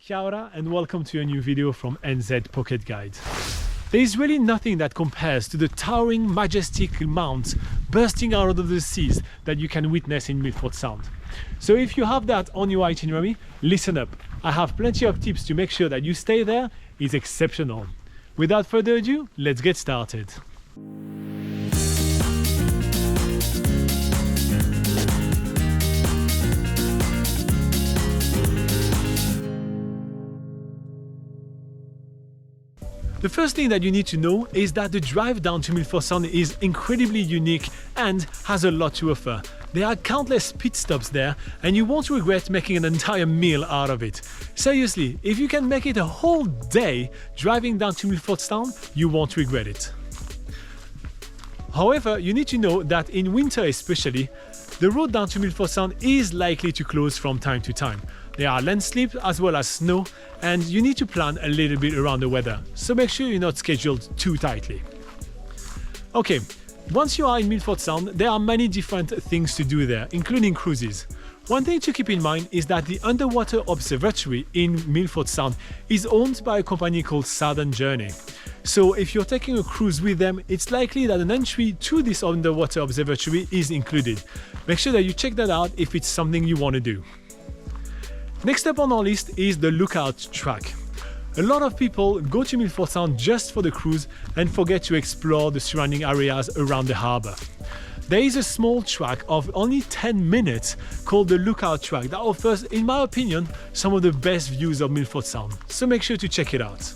Kia ora and welcome to a new video from NZ Pocket Guide. There is really nothing that compares to the towering, majestic mounts bursting out of the seas that you can witness in Milford Sound. So if you have that on your itinerary, listen up. I have plenty of tips to make sure that you stay there. It's exceptional. Without further ado, let's get started. The first thing that you need to know is that the drive down to Milford Sound is incredibly unique and has a lot to offer. There are countless pit stops there and you won't regret making an entire meal out of it. Seriously, if you can make it a whole day driving down to Milford Sound, you won't regret it. However, you need to know that in winter especially, the road down to Milford Sound is likely to close from time to time. There are landslips as well as snow, and you need to plan a little bit around the weather, so make sure you're not scheduled too tightly. Okay, once you are in Milford Sound, there are many different things to do there, including cruises. One thing to keep in mind is that the underwater observatory in Milford Sound is owned by a company called Zealand Journey. So if you're taking a cruise with them, it's likely that an entry to this underwater observatory is included. Make sure that you check that out if it's something you want to do. Next up on our list is the lookout track. A lot of people go to Milford Sound just for the cruise and forget to explore the surrounding areas around the harbour. There is a small track of only 10 minutes called the lookout track that offers, in my opinion, some of the best views of Milford Sound, so make sure to check it out.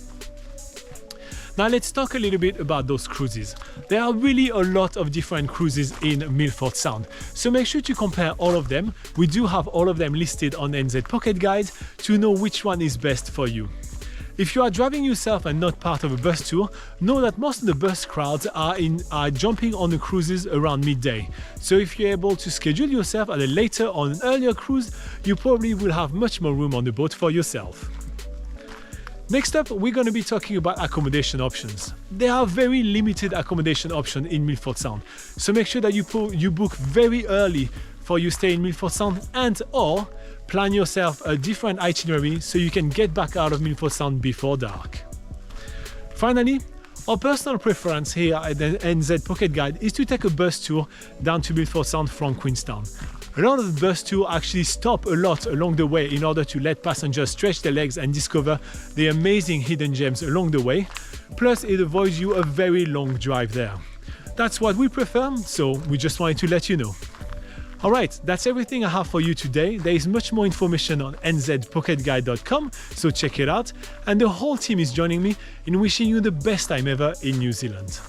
Now let's talk a little bit about those cruises. There are really a lot of different cruises in Milford Sound, so make sure to compare all of them. We do have all of them listed on NZ Pocket Guide to know which one is best for you. If you are driving yourself and not part of a bus tour, know that most of the bus crowds are jumping on the cruises around midday. So if you're able to schedule yourself at a later or an earlier cruise, you probably will have much more room on the boat for yourself. Next up, we're going to be talking about accommodation options. There are very limited accommodation options in Milford Sound, so make sure that you book very early for your stay in Milford Sound or plan yourself a different itinerary so you can get back out of Milford Sound before dark. Finally, our personal preference here at the NZ Pocket Guide is to take a bus tour down to Milford Sound from Queenstown. A lot of the bus tours actually stop a lot along the way in order to let passengers stretch their legs and discover the amazing hidden gems along the way. Plus, it avoids you a very long drive there. That's what we prefer, so we just wanted to let you know. Alright, that's everything I have for you today. There is much more information on nzpocketguide.com, so check it out. And the whole team is joining me in wishing you the best time ever in New Zealand.